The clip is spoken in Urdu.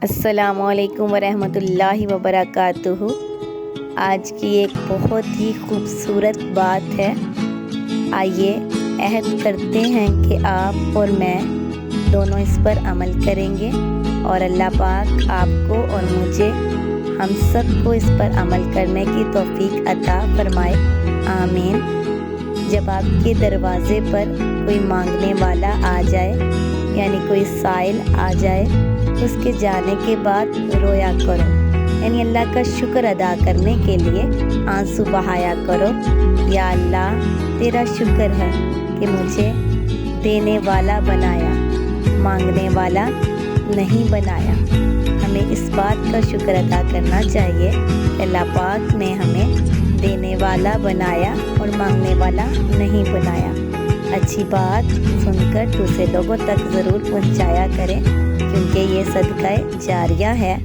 السلام علیکم ورحمۃ اللہ وبرکاتہ۔ آج کی ایک بہت ہی خوبصورت بات ہے۔ آئیے عہد کرتے ہیں کہ آپ اور میں دونوں اس پر عمل کریں گے اور اللہ پاک آپ کو اور مجھے ہم سب کو اس پر عمل کرنے کی توفیق عطا فرمائے، آمین۔ جب آپ کے دروازے پر کوئی مانگنے والا آ جائے، یعنی کوئی سائل آ جائے، تو اس کے جانے کے بعد رویا کرو، یعنی اللہ کا شکر ادا کرنے کے لیے آنسو بہایا کرو۔ یا اللہ، تیرا شکر ہے کہ مجھے دینے والا بنایا، مانگنے والا نہیں بنایا۔ ہمیں اس بات کا شکر ادا کرنا چاہیے کہ اللہ پاک نے ہمیں دینے والا بنایا اور مانگنے والا نہیں بنایا۔ اچھی بات سن کر دوسرے لوگوں تک ضرور پہنچایا کریں، کیونکہ یہ صدقہ جاریہ ہے۔